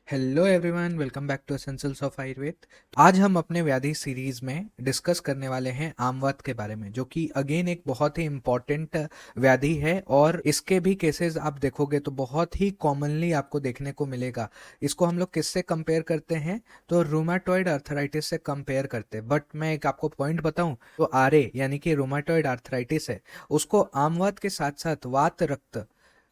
Hello everyone, welcome back to essentials of Ayurveda. आज हम अपने व्याधि सीरीज में डिस्कस करने वाले हैं आमवत के बारे में, जो कि अगेन एक बहुत ही इम्पॉर्टेंट व्याधि है और इसके भी केसेस आप देखोगे तो बहुत ही कॉमनली आपको देखने को मिलेगा। इसको हम लोग किससे कंपेयर करते हैं? तो रूमाटॉइड आर्थराइटिस से कंपेयर करते हैं। बट मैं एक आपको पॉइंट बताऊं तो आरए यानी कि रूमाटॉइड आर्थराइटिस है, उसको आमवत के साथ साथ वात रक्त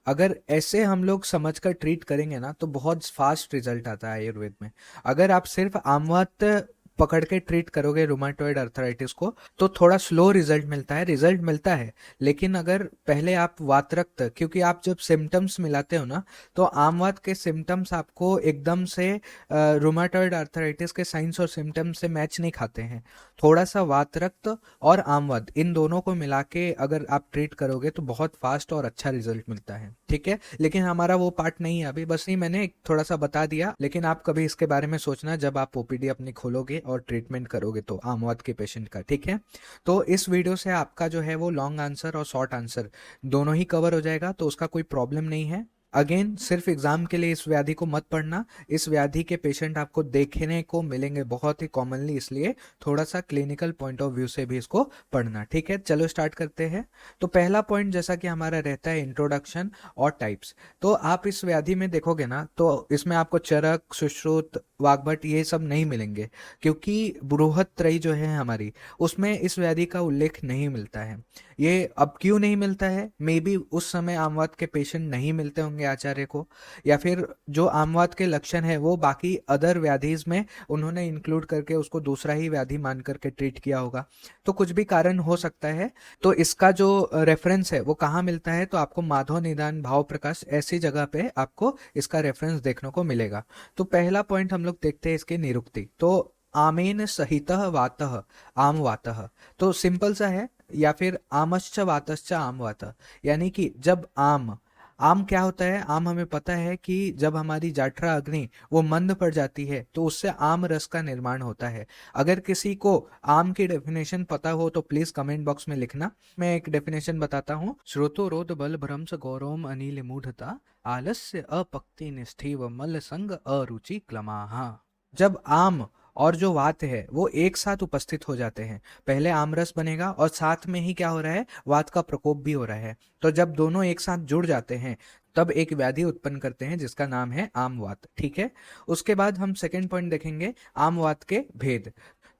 अगर ऐसे हम लोग समझकर ट्रीट करेंगे ना तो बहुत फास्ट रिजल्ट आता है आयुर्वेद में। अगर आप सिर्फ आमवात पकड़ के ट्रीट करोगे रूमाटॉइड अर्थराइटिस को तो थोड़ा स्लो रिजल्ट मिलता है। लेकिन अगर पहले आप वातरक्त, क्योंकि आप जब सिम्टम्स मिलाते हो ना तो आमवात के सिम्टम्स आपको एकदम से रूमाटॉइड अर्थराइटिस के साइंस और सिम्टम्स से मैच नहीं खाते हैं। थोड़ा सा वातरक्त और आमवात इन दोनों को मिला के अगर आप ट्रीट करोगे तो बहुत फास्ट और अच्छा रिजल्ट मिलता है। ठीक है, लेकिन हमारा वो पार्ट नहीं है अभी, बस ही मैंने थोड़ा सा बता दिया। लेकिन आप कभी इसके बारे में सोचना जब आप ओपीडी अपनी खोलोगे और ट्रीटमेंट करोगे तो आमवात के पेशेंट का। ठीक है, तो इस वीडियो से आपका जो है वो लॉन्ग आंसर और शॉर्ट आंसर दोनों ही कवर हो जाएगा, तो उसका कोई प्रॉब्लम नहीं है। अगेन सिर्फ एग्जाम के लिए इस व्याधि को मत पढ़ना। इस व्याधि के पेशेंट आपको देखने को मिलेंगे बहुत ही कॉमनली, इसलिए थोड़ा सा क्लिनिकल पॉइंट ऑफ व्यू से भी इसको पढ़ना। ठीक है, चलो स्टार्ट करते हैं। तो पहला पॉइंट जैसा कि हमारा रहता है इंट्रोडक्शन और टाइप्स। तो आप इस व्याधि में देखोगे ना तो इसमें आपको चरक, सुश्रुत, वाग्भट ये सब नहीं मिलेंगे, क्योंकि बृहत्त्रयी जो है हमारी उसमें इस व्याधि का उल्लेख नहीं मिलता है। ये अब क्यों नहीं मिलता है? मे बी उस समय आमवात के पेशेंट नहीं मिलते होंगे आचार्य को, या फिर जो आमवात के लक्षण है वो बाकी अदर व्याधिज में उन्होंने इंक्लूड करके उसको दूसरा ही व्याधि मान करके ट्रीट किया होगा। तो कुछ भी कारण हो सकता है। तो इसका जो रेफरेंस है वो कहाँ मिलता है? तो आपको माधव निदान, भाव प्रकाश ऐसी जगह पे आपको इसका रेफरेंस देखने को मिलेगा। तो पहला पॉइंट हम लोग देखते हैं इसके निरुक्ति। तो आमेन सहितः वातः आम वातः, तो सिंपल सा है, या फिर आमश्च वातश्च आम वातः, यानी कि जब आम आम क्या होता है? आम हमें पता है कि जब हमारी जाठरा अग्नि वो मंद पड़ जाती है तो उससे आम रस का निर्माण होता है। अगर किसी को आम की डेफिनेशन पता हो तो प्लीज कमेंट बॉक्स में लिखना। मैं एक डेफिनेशन बताता हूँ। श्रोतो रोध बल भ्रंश गौरवम अनिल मूढ़ता आलस्य अपक्ति निष्ठिव मल संग अरुचि क्लमाहा। जब आम और जो वात है वो एक साथ उपस्थित हो जाते हैं, पहले आमरस बनेगा और साथ में ही क्या हो रहा है, वात का प्रकोप भी हो रहा है। तो जब दोनों एक साथ जुड़ जाते हैं तब एक व्याधि उत्पन्न करते हैं जिसका नाम है आमवात। ठीक है, उसके बाद हम सेकंड पॉइंट देखेंगे, आमवात के भेद।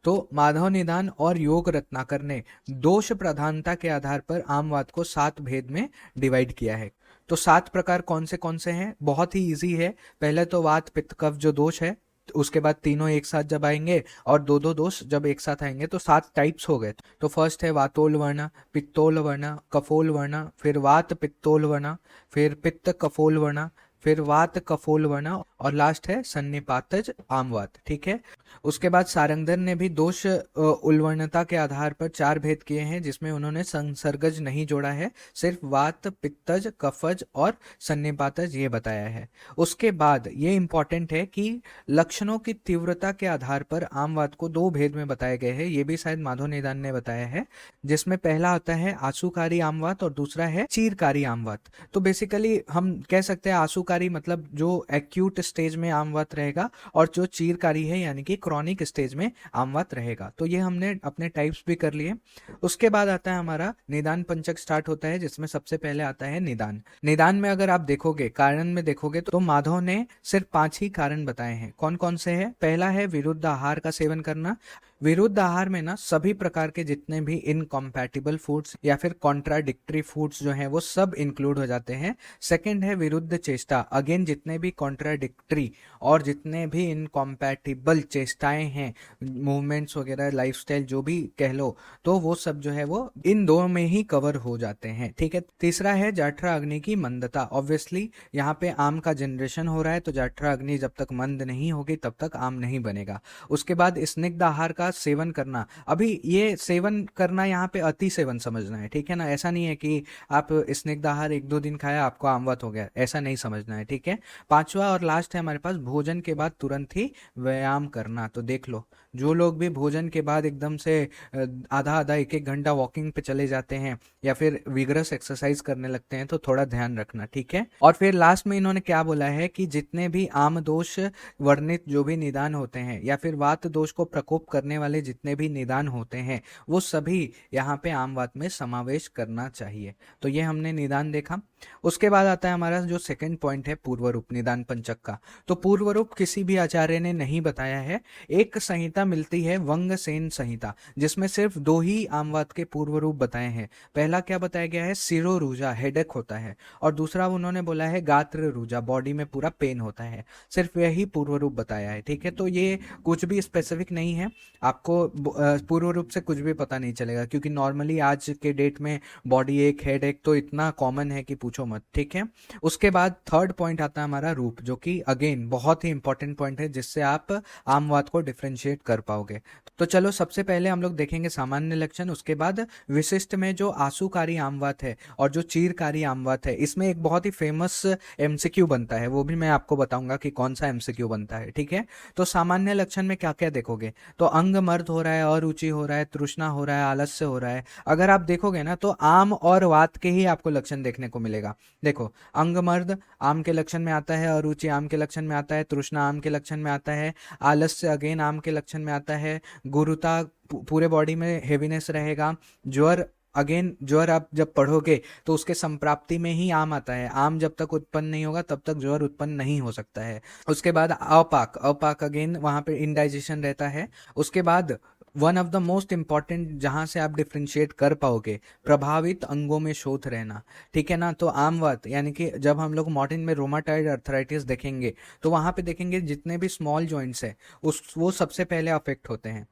तो माधव निदान और योग रत्नाकर ने दोष प्रधानता के आधार पर आमवात को 7 भेद में डिवाइड किया है। तो 7 प्रकार कौन से हैं? बहुत ही इजी है। पहले तो वात पित्त कफ जो दोष है, उसके बाद तीनों एक साथ जब आएंगे और दो दो दोष जब एक साथ आएंगे तो 7 टाइप्स हो गए। तो फर्स्ट है वातोल वर्ण, पित्तोल वर्ण, कफोल वर्ण, फिर वात पित्तोल वर्ण, फिर पित्त कफोल वर्ण, फिर वात कफोल वर्ण, और लास्ट है सन्निपातज आमवात। ठीक है, उसके बाद सारंगधर ने भी दोष उल्वणता के आधार पर 4 भेद किए हैं, जिसमें उन्होंने संसर्गज नहीं जोड़ा है, सिर्फ वात, पित्तज, कफज और सन्निपातज ये बताया है। उसके बाद ये इंपॉर्टेंट है कि लक्षणों की तीव्रता के आधार पर आमवात को 2 भेद में बताए गए हैं। ये भी शायद माधव निदान ने बताया है, जिसमें पहला आता है आंसूकारी आमवात और दूसरा है चीरकारी आमवात। तो बेसिकली हम कह सकते हैं आंसूकारी मतलब जो एक्यूट स्टेज में आमवात रहेगा, और जो चीरकारी है यानी कि क्रॉनिक स्टेज में आमवात रहेगा। तो ये हमने अपने टाइप्स भी कर लिए। उसके बाद आता है हमारा निदान पंचक स्टार्ट होता है, जिसमें सबसे पहले आता है निदान। निदान में अगर आप देखोगे, कारण में देखोगे तो माधव ने सिर्फ 5 ही कारण बताए हैं। कौन कौन से हैं? पहला है विरुद्ध आहार का सेवन करना। विरुद्ध आहार में ना सभी प्रकार के जितने भी इनकॉम्पैटिबल फूड्स या फिर कॉन्ट्राडिक्टरी फूड्स जो हैं वो सब इंक्लूड हो जाते हैं। सेकंड है विरुद्ध चेष्टा, अगेन जितने भी कॉन्ट्राडिक्टरी और जितने भी इनकॉम्पैटिबल चेष्टाएं हैं, मूवमेंट्स वगैरह, लाइफस्टाइल जो भी कह लो, तो वो सब जो है वो इन दो में ही कवर हो जाते हैं। ठीक है, तीसरा है जाठरा अग्नि की मंदता। ऑब्वियसली यहाँ पे आम का जनरेशन हो रहा है, तो जाठरा अग्नि जब तक मंद नहीं होगी तब तक आम नहीं बनेगा। उसके बाद स्निग्ध आहार का का सेवन करना, अभी ये सेवन करना यहाँ पे अति सेवन समझना है, ठीक है ना। ऐसा नहीं है कि आप स्निग्धाहार 1-2 दिन खाया आपको आमवत हो गया, ऐसा नहीं समझना है, ठीक है। पांचवा और लास्ट है हमारे पास, भोजन के बाद तुरंत ही व्यायाम करना। तो देख लो, जो लोग भी भोजन के बाद एकदम से आधा आधा 1-1 घंटा वॉकिंग पे चले जाते हैं या फिर विगरस एक्सरसाइज करने लगते हैं, तो थोड़ा ध्यान रखना, ठीक है। और फिर लास्ट में इन्होंने क्या बोला है कि जितने भी आम दोष वर्णित जो भी निदान होते हैं या फिर वात दोष को प्रकोप करने वाले जितने भी निदान होते हैं वो सभी यहाँ पे आम वात में समावेश करना चाहिए। तो ये हमने निदान देखा। उसके बाद आता है हमारा जो सेकंड पॉइंट है, पूर्व रूप निदान पंचक का। तो पूर्व रूप किसी भी आचार्य ने नहीं बताया है। एक संहिता मिलती है वंगसेन संहिता, जिसमें सिर्फ 2 ही आमवात के पूर्व रूप बताए हैं। पहला क्या बताया गया है, सिरोरूजा, हेडेक होता है, और दूसरा उन्होंने बोला है गात्र रूजा, बॉडी में पूरा पेन होता है। सिर्फ यही पूर्व रूप बताया है, ठीक है। तो ये कुछ भी स्पेसिफिक नहीं है, आपको पूर्व रूप से कुछ भी पता नहीं चलेगा, क्योंकि नॉर्मली आज के डेट में बॉडी एक, हेड एक तो इतना कॉमन है कि पूछो मत, ठीक है। उसके बाद थर्ड पॉइंट आता है हमारा रूप, जो कि अगेन बहुत ही इंपॉर्टेंट पॉइंट है, जिससे आप आमवात को डिफ्रेंशिएट कर पाओगे। तो चलो सबसे पहले हम लोग देखेंगे सामान्य लक्षण, उसके बाद विशिष्ट में जो आंसूकारी आमवात है और जो चीरकारी आमवात है, इसमें एक बहुत ही फेमस एमसीक्यू बनता है, वो भी मैं आपको बताऊंगा कि कौन सा एमसीक्यू बनता है, ठीक है। तो सामान्य लक्षण में क्या क्या देखोगे, तो अंग मर्द हो रहा है, अरुचि हो रहा है, तृष्णा हो रहा है, आलस्य हो रहा है। अगर आप देखोगे ना तो आम और वात के ही आपको लक्षण देखने को मिलेगा। देखो, अंग मर्द आम के लक्षण में आता है, अरुचि आम के लक्षण में आता है, तृष्णा आम के लक्षण में आता है, आलस्य अगेन आम के लक्षण में आता है, गुरुता पूरे बॉडी में हेवीनेस रहेगा, ज्वर अगेन ज्वर आप जब पढ़ोगे तो उसके संप्राप्ति में ही आम आता है, आम जब तक उत्पन्न नहीं होगा तब तक ज्वर उत्पन्न नहीं हो सकता है। उसके बाद अपाक, अपाक अगेन वहां पे इंडाइजेशन रहता है। उसके बाद one of the most important जहां से आप डिफ्रेंशिएट कर पाओगे, प्रभावित अंगों में शोथ रहना, ठीक है ना। तो आमवात यानी कि जब हम लोग मॉडर्न में रोमाटॉइड अर्थराइटिस देखेंगे तो वहां पे देखेंगे जितने भी स्मॉल जॉइंट्स है वो सबसे पहले अफेक्ट होते हैं,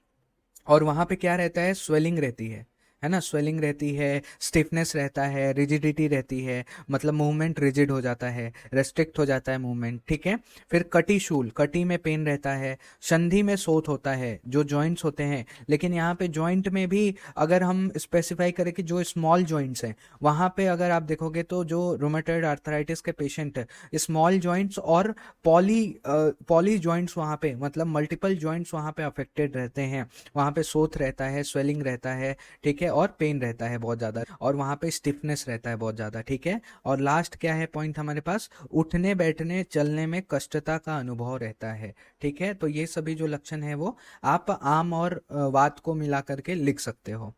और वहां पे क्या रहता है, स्वेलिंग रहती है ना, स्वेलिंग रहती है, स्टिफनेस रहता है, रिजिडिटी रहती है, मतलब मूवमेंट रिजिड हो जाता है, रेस्ट्रिक्ट हो जाता है मूवमेंट, ठीक है। फिर कटी शूल, कटी में पेन रहता है, संधि में शोथ होता है, जो जॉइंट्स होते हैं। लेकिन यहाँ पे जॉइंट में भी अगर हम स्पेसिफाई करें कि जो स्मॉल जॉइंट्स हैं वहाँ पे अगर आप देखोगे तो जो रोमेटॉइड आर्थराइटिस के पेशेंट स्मॉल जॉइंट्स और पॉली जॉइंट्स वहाँ पे, मतलब मल्टीपल जॉइंट्स वहाँ पे अफेक्टेड रहते हैं, वहाँ पे शोथ रहता है, स्वेलिंग रहता है, ठीक है, और पेन रहता है बहुत ज़्यादा, और वहाँ पे स्टिफनेस रहता है बहुत ज़्यादा, ठीक है। और लास्ट क्या है पॉइंट हमारे पास, उठने बैठने चलने में कष्टता का अनुभव रहता है, ठीक है। तो ये सभी जो लक्षण है वो आप आम और वात को मिला करके लिख सकते हो।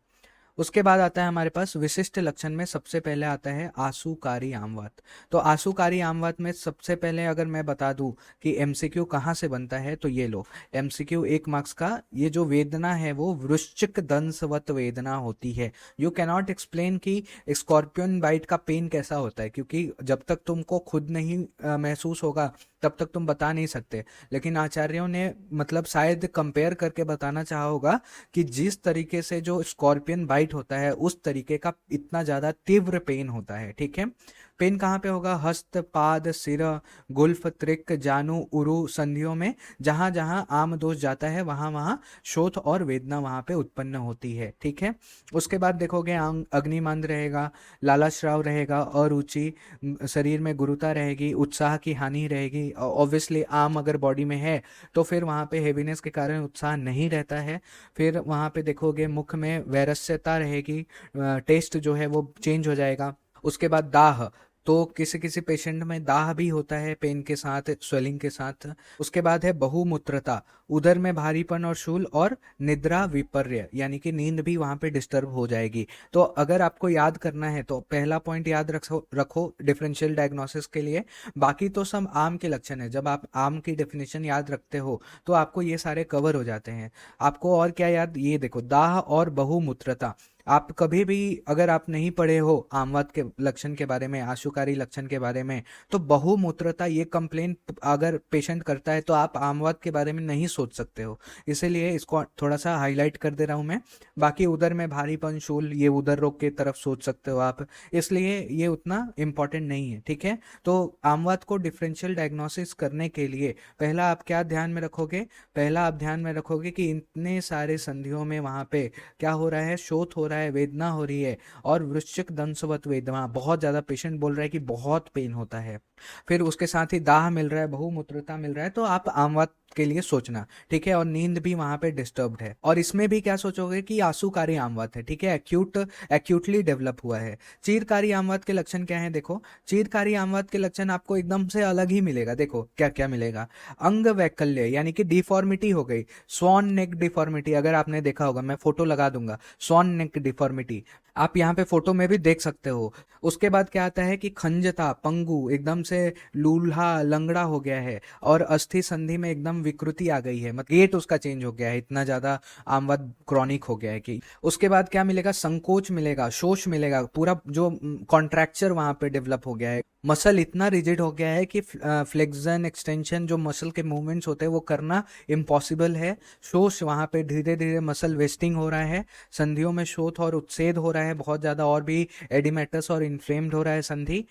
उसके बाद आता है हमारे पास विशिष्ट लक्षण में सबसे पहले आता है आंसूकारी आमवात। तो आंसूकारी आमवात में सबसे पहले अगर मैं बता दूं कि एमसीक्यू कहाँ से बनता है, तो ये लो एमसीक्यू 1 मार्क्स का, ये जो वेदना है वो वृश्चिक दंशवत वेदना होती है। यू कैनॉट एक्सप्लेन कि स्कॉर्पियन बाइट का पेन कैसा होता है, क्योंकि जब तक तुमको खुद नहीं महसूस होगा तब तक तुम बता नहीं सकते। लेकिन आचार्यों ने मतलब शायद कंपेयर करके बताना चाहा होगा कि जिस तरीके से जो स्कॉर्पियन बाइट होता है उस तरीके का इतना ज्यादा तीव्र पेन होता है, ठीक है। पेन कहाँ पे होगा, हस्त, पाद, सिर, गुल्फ, त्रिक, जानु, उरु संधियों में, जहां जहां आम दोष जाता है वहां वहां शोथ और वेदना वहां पे उत्पन्न होती है, ठीक है। उसके बाद देखोगे अग्निमांद रहेगा, लालाश्राव रहेगा, अरुचि, शरीर में गुरुता रहेगी, उत्साह की हानि रहेगी। ऑब्वियसली आम अगर बॉडी में है तो फिर वहां पे हेवीनेस के कारण उत्साह नहीं रहता है। फिर वहां पे देखोगे मुख में वैरस्यता रहेगी, टेस्ट जो है वो चेंज हो जाएगा। उसके बाद दाह, तो किसी किसी पेशेंट में दाह भी होता है पेन के साथ, स्वेलिंग के साथ। उसके बाद है बहुमूत्रता, उदर में भारीपन और शूल, और निद्रा विपर्य यानी कि नींद भी वहां पे डिस्टर्ब हो जाएगी। तो अगर आपको याद करना है तो पहला पॉइंट याद रखो डिफरेंशियल डायग्नोसिस के लिए। बाकी तो सब आम के लक्षण है, जब आप आम की डेफिनेशन याद रखते हो तो आपको ये सारे कवर हो जाते हैं। आपको और क्या याद, ये देखो दाह और बहुमूत्रता, आप कभी भी अगर आप नहीं पढ़े हो आमवात के लक्षण के बारे में, आशुकारी लक्षण के बारे में, तो बहुमूत्रता ये कंप्लेन अगर पेशेंट करता है तो आप आमवात के बारे में नहीं सोच सकते हो। इसीलिए इसको थोड़ा सा हाईलाइट कर दे रहा हूं मैं। बाकी उधर में भारीपन, शूल, ये उधर रोग की तरफ सोच सकते हो आप, इसलिए ये उतना इम्पोर्टेंट नहीं है, ठीक है। तो आमवात को डिफरेंशियल डायग्नोसिस करने के लिए पहला आप क्या ध्यान में रखोगे? पहला आप ध्यान में रखोगे कि इतने सारे संधियों में वहां पे क्या हो रहा है? शोथ हो रहा है, वेदना हो रही है, और वृश्चिक दंशवत वेदना, बहुत ज्यादा पेशेंट बोल रहा है कि बहुत पेन होता है। फिर उसके साथ ही दाह मिल रहा है, बहुमूत्रता मिल रहा है, तो आप आमवात के लिए सोचना, ठीक है। और नींद भी वहां पे डिस्टर्ब्ड है, और इसमें भी क्या सोचोगे कि आंसूकारी आमवात है, ठीक है, एक्यूटली डेवलप हुआ है। चीरकारी आमवात के लक्षण क्या है? देखो, चीरकारी आमवात के लक्षण आपको एकदम से अलग ही मिलेगा। देखो क्या क्या मिलेगा। अंग वैकल्य यानी कि डिफॉर्मिटी हो गई, स्वॉन नेक डिफॉर्मिटी, अगर आपने देखा होगा, मैं फोटो लगा दूंगा, स्वॉन नेक डिफॉर्मिटी आप यहाँ पे फोटो में भी देख सकते हो। उसके बाद क्या आता है कि खंजता, पंगु, एकदम से लूल्हा लंगड़ा हो गया है, और अस्थि संधि में एकदम विकृति आ गई है, मतलब गेट उसका चेंज हो गया है, इतना ज्यादा आमवात क्रॉनिक हो गया है कि। उसके बाद क्या मिलेगा? संकोच मिलेगा, शोष मिलेगा, पूरा जो कॉन्ट्रैक्चर वहां पे डेवलप हो गया है, मसल इतना रिजिड हो गया है कि फ्लेक्शन एक्सटेंशन जो मसल के मूवमेंट्स होते हैं वो करना इम्पॉसिबल है। शोष, वहां पे धीरे धीरे मसल वेस्टिंग हो रहा है, संधियों में शोथ और उत्सेद हो रहा है बहुत ज्यादा, और भी एडिमेटस और इन्फ्लेम्ड हो रहा है संधि।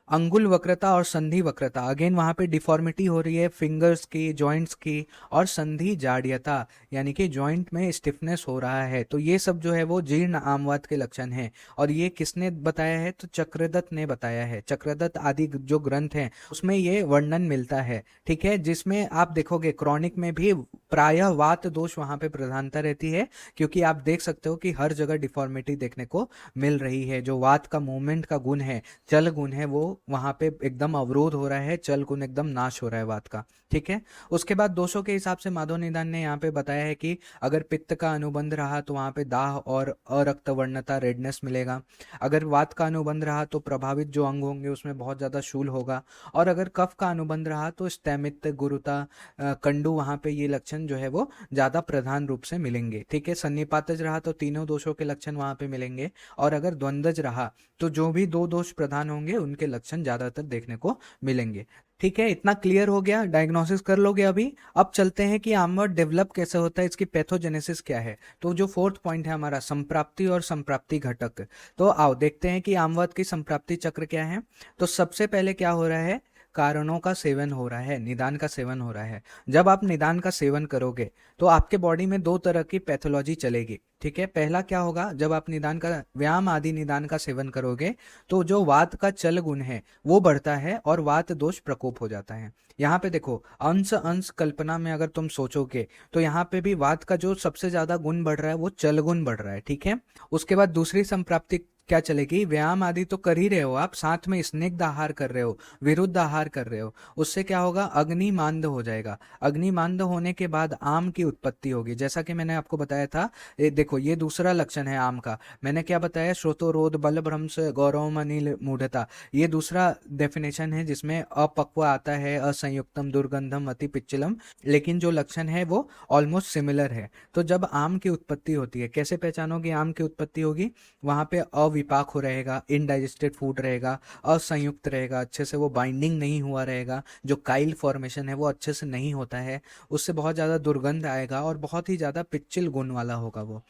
अंगुल वक्रता और संधि वक्रता, अगेन वहां पे डिफॉर्मिटी हो रही है फिंगर्स की, जॉइंट्स की, और संधि जाड्यता यानी कि जॉइंट में स्टिफनेस हो रहा है। तो ये सब जो है वो जीर्ण आमवात के लक्षण हैं। और ये किसने बताया है? तो चक्रदत्त ने बताया है। चक्रदत्त आदि जो ग्रंथ हैं उसमें ये वर्णन मिलता है, ठीक है। जिसमें आप देखोगे क्रॉनिक में भी प्रायः वात दोष वहां पे प्रधानता रहती है, क्योंकि आप देख सकते हो कि हर जगह डिफॉर्मिटी देखने को मिल रही है। जो वात का मूवमेंट का गुण है, चल गुण है, वो वहां पे एकदम अवरोध हो रहा है, चल गुण एकदम नाश हो रहा है वात का, ठीक है। उसके बाद दोषों के हिसाब से माधव निदान ने यहाँ पे बताया है कि अगर पित्त का अनुबंध रहा तो वहां पे दाह और अरक्त वर्णता, रेडनेस मिलेगा। अगर वात का अनुबंध रहा तो प्रभावित जो अंग होंगे उसमें बहुत ज्यादा शूल होगा। और अगर कफ का अनुबंध रहा तो स्तैमित, गुरुता, कंडू, वहां पे ये लक्षण जो है वो ज्यादा प्रधान रूप से मिलेंगे, ठीक है। सन्निपातज रहा तो तीनों दोषों के लक्षण वहां पे मिलेंगे। और अगर द्वंद्वज रहा तो जो भी दो दोष प्रधान होंगे उनके लक्षण ज्यादातर देखने को मिलेंगे, ठीक है। इतना क्लियर हो गया, डायग्नोसिस कर लोगे अभी। अब चलते हैं कि आमवात डेवलप कैसे होता है, इसकी पैथोजेनेसिस क्या है। तो जो फोर्थ पॉइंट है हमारा, संप्राप्ति और संप्राप्ति घटक। तो आओ देखते हैं कि आमवात की संप्राप्ति चक्र क्या है। तो सबसे पहले क्या हो रहा है? कारणों का सेवन हो रहा है, निदान का सेवन हो रहा है। जब आप निदान का सेवन करोगे तो आपके बॉडी में दो तरह की पैथोलॉजी चलेगी, ठीक है। पहला क्या होगा? जब आप निदान का, व्यायाम आदि निदान का सेवन करोगे तो जो वात का चल गुण है वो बढ़ता है और वात दोष प्रकोप हो जाता है। यहाँ पे देखो, अंश अंश कल्पना में अगर तुम सोचोगे तो यहाँ पे भी वात का जो सबसे ज्यादा गुण बढ़ रहा है वो चल गुण बढ़ रहा है, ठीक है। उसके बाद दूसरी संप्राप्ति क्या चलेगी? व्यायाम आदि तो कर ही रहे हो आप, साथ में स्निग्ध आहार कर रहे हो, विरुद्ध आहार कर रहे हो, उससे क्या होगा? अग्निमांद हो जाएगा। अग्निमांद होने के बाद आम की उत्पत्ति होगी, जैसा कि मैंने आपको बताया था। देखो ये दूसरा लक्षण है आम का, मैंने क्या बताया? श्रोतोरोध, बल भ्रंश, गौरवम, अनिल मूढ़ता, ये दूसरा डेफिनेशन है जिसमें अपक्व आता है, असंयुक्तम, दुर्गंधम, अति पिच्चलम, लेकिन जो लक्षण है वो ऑलमोस्ट सिमिलर है। तो जब आम की उत्पत्ति होती है, कैसे पहचानोगे आम की उत्पत्ति होगी? वहां पे विपाक हो रहेगा, इनडाइजेस्टेड फूड रहेगा, असंयुक्त रहेगा, अच्छे से वो बाइंडिंग नहीं हुआ रहेगा, जो काइल फॉर्मेशन है वो अच्छे से नहीं होता है, उससे बहुत ज्यादा दुर्गंध आएगा और बहुत ही ज्यादा पिच्चिल गुण वाला होगा वो।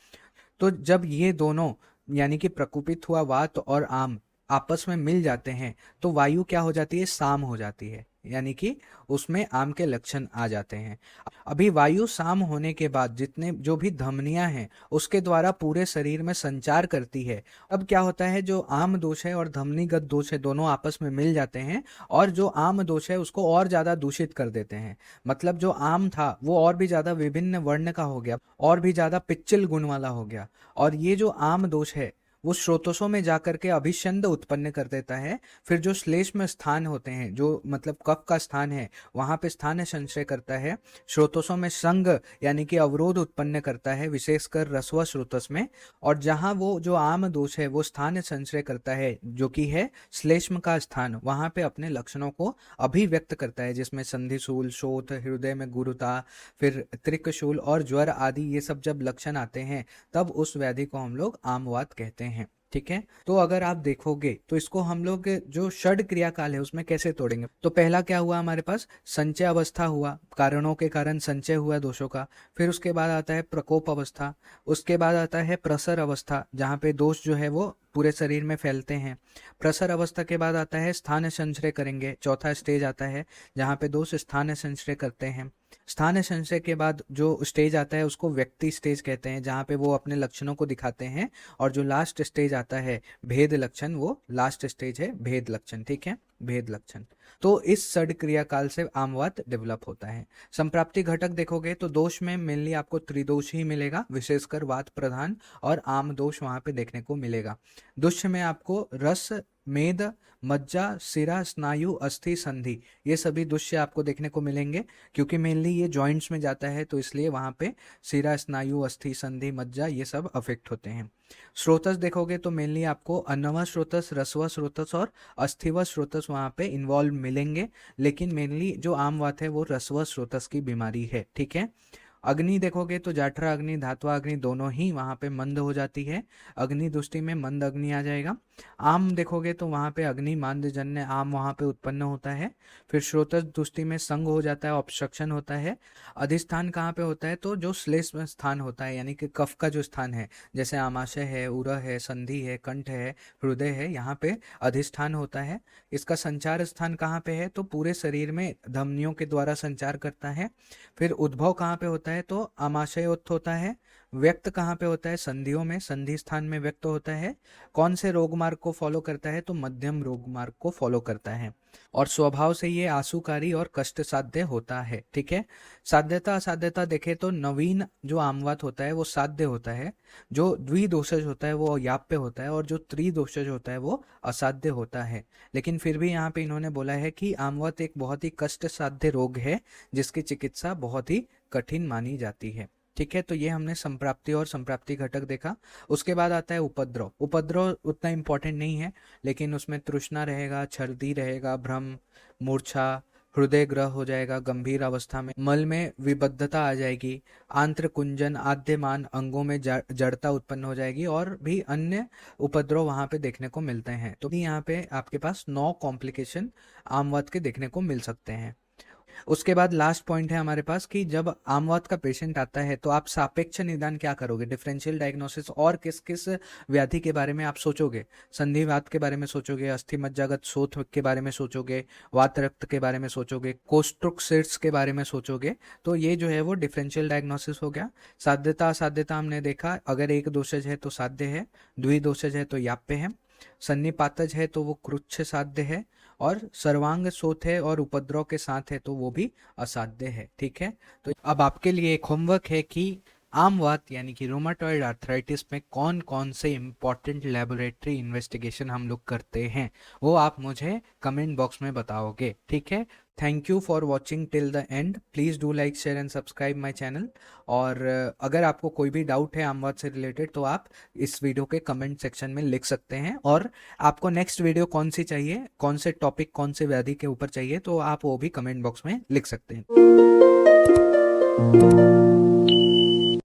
तो जब ये दोनों यानी कि प्रकुपित हुआ वात और आम आपस में मिल जाते हैं तो वायु क्या हो जाती है? साम हो जाती है, यानी कि उसमें आम के लक्षण आ जाते हैं। अभी वायु साम होने के बाद जितने जो भी धमनियां हैं उसके द्वारा पूरे शरीर में संचार करती है। अब क्या होता है? जो आम दोष है और धमनीगत दोष है दोनों आपस में मिल जाते हैं और जो आम दोष है उसको और ज्यादा दूषित कर देते हैं। मतलब जो आम था वो और भी ज्यादा विभिन्न वर्ण का हो गया, और भी ज्यादा पिच्चिल गुण वाला हो गया। और ये जो आम दोष है वो स्रोतों में जाकर के अभिछंद उत्पन्न कर देता है। फिर जो श्लेष्म स्थान होते हैं, जो मतलब कफ का स्थान है, वहां पे स्थान संचय करता है। स्रोतों में संग यानी कि अवरोध उत्पन्न करता है, विशेषकर रस्व स्रोतस में। और जहां वो जो आम दोष है वो स्थान संचय करता है, जो कि है श्लेष्म का स्थान, वहां पे अपने लक्षणों को अभिव्यक्त करता है, जिसमें संधिशूल, शोथ, हृदय में गुरुता, फिर त्रिकशूल और ज्वर आदि ये सब जब लक्षण आते हैं तब उस व्याधि को हम लोग आमवात कहते हैं। ठीक है, तो अगर आप देखोगे तो इसको हम लोग जो षड क्रियाकाल है उसमें कैसे तोड़ेंगे। तो पहला क्या हुआ हमारे पास, संचय अवस्था हुआ, कारणों के कारण संचय हुआ दोषों का। फिर उसके बाद आता है प्रकोप अवस्था, उसके बाद आता है प्रसर अवस्था, जहाँ पे दोष जो है वो पूरे शरीर में फैलते हैं। प्रसर अवस्था के बाद आता है स्थान संचय करेंगे, चौथा स्टेज आता है जहाँ पे दोष स्थान संचय करते हैं। स्थान संचय के बाद जो स्टेज आता है उसको व्यक्ति स्टेज कहते हैं, जहाँ पे वो अपने लक्षणों को दिखाते हैं। और जो लास्ट स्टेज आता है भेद लक्षण, वो लास्ट स्टेज है भेद लक्षण। ठीक है, भेद लक्षण। तो इस षड क्रियाकाल से आमवात डेवलप होता है। संप्राप्ति घटक देखोगे तो दोष में मेनली आपको त्रिदोष ही मिलेगा, विशेषकर वात प्रधान और आम दोष वहां पे देखने को मिलेगा। दुष्य में आपको रस, मेद, मज्जा, सिरा, स्नायु, अस्थि, संधि, ये सभी दुष्य आपको देखने को मिलेंगे, क्योंकि मेनली ये जॉइंट्स में जाता है, तो इसलिए वहां पे सिरा, स्नायु, अस्थि, संधि, मज्जा ये सब अफेक्ट होते हैं। स्रोतस देखोगे तो मेनली आपको अन्नवा स्रोतस, रसवा स्रोतस और अस्थिवा स्रोतस वहां पे इन्वॉल्व मिलेंगे, लेकिन मेनली जो आम बात है वो रसवा स्रोतस की बीमारी है। ठीक है, अग्नि देखोगे तो जाठरा अग्नि, धात्वा अग्नि दोनों ही वहां पे मंद हो जाती है, अग्नि दृष्टि में मंद अग्नि आ जाएगा। आम देखोगे तो वहां पे अग्नि मांदजन्य आम वहां पे उत्पन्न होता है। फिर श्रोतस दृष्टि में संग हो जाता है, ऑब्स्ट्रक्शन होता है। अधिष्ठान कहाँ पे होता है, तो जो श्लेष्म स्थान होता है यानी कि कफ का जो स्थान है, जैसे आमाशय है, उरह है, संधि है, कंठ है, हृदय है, यहाँ पे अधिष्ठान होता है। इसका संचार स्थान कहाँ पे है, तो पूरे शरीर में धमनियों के द्वारा संचार करता है। फिर उद्भव कहाँ पे होता है, तो आमाशयोत्थ होता है। व्यक्त कहाँ पे होता है, संधियों में, संधि स्थान में व्यक्त होता है। कौन से रोग मार्ग को फॉलो करता है, तो मध्यम रोग मार्ग को फॉलो करता है। और स्वभाव से ये आशुकारी और कष्ट साध्य होता है। ठीक है, साध्यता असाध्यता देखे तो नवीन जो आमवात होता है वो साध्य होता है, जो द्विदोषज होता है वो याप्य होता है, और जो त्रिदोषज होता है वो असाध्य होता है। लेकिन फिर भी यहाँ पे इन्होंने बोला है कि आमवात एक बहुत ही कष्ट साध्य रोग है, जिसकी चिकित्सा बहुत ही कठिन मानी जाती है। ठीक है, तो ये हमने संप्राप्ति और संप्राप्ति घटक देखा। उसके बाद आता है उपद्रव। उपद्रव उतना इंपॉर्टेंट नहीं है, लेकिन उसमें तृष्णा रहेगा, छर्दी रहेगा, भ्रम, मूर्छा, हृदय ग्रह हो जाएगा, गंभीर अवस्था में मल में विबद्धता आ जाएगी, आंत्र कुंजन, आद्यमान अंगों में जड़ता उत्पन्न हो जाएगी, और भी अन्य उपद्रव वहां पे देखने को मिलते हैं। तो यहाँ पे आपके पास 9 कॉम्प्लिकेशन आमवात के देखने को मिल सकते हैं। उसके बाद लास्ट पॉइंट है हमारे पास कि जब आमवात का पेशेंट आता है तो आप सापेक्ष निदान क्या करोगे, डिफरेंशियल डायग्नोसिस और किस किस व्याधि के बारे में आप सोचोगे। संधिवात के बारे में सोचोगे, अस्थि मज्जागत शोथ के बारे में सोचोगे, वात रक्त के बारे में सोचोगे, कोस्ट्रोक्सिट्स के बारे में सोचोगे। तो ये जो है वो डिफरेंशियल डायग्नोसिस हो गया। साध्यता असाध्यता हमने देखा, अगर एक दोषज है तो साध्य है, द्विदोषज है तो याप्य है, सन्निपातज है तो वो कृच्छ साध्य है, और सर्वांग शोथ है और उपद्रव के साथ है तो वो भी असाध्य है। ठीक है, तो अब आपके लिए एक होमवर्क है कि आमवात यानी कि रूमेटॉइड आर्थराइटिस में कौन कौन से इंपॉर्टेंट लेबोरेटरी इन्वेस्टिगेशन हम लोग करते हैं, वो आप मुझे कमेंट बॉक्स में बताओगे। ठीक है, thank you for watching till the end. Please do like, share and subscribe my channel. और अगर आपको कोई भी डाउट है आमवात से रिलेटेड तो आप इस वीडियो के कमेंट सेक्शन में लिख सकते हैं, और आपको नेक्स्ट वीडियो कौन सी चाहिए, कौन से टॉपिक, कौन से व्याधि के ऊपर चाहिए, तो आप वो भी कमेंट बॉक्स में लिख सकते हैं।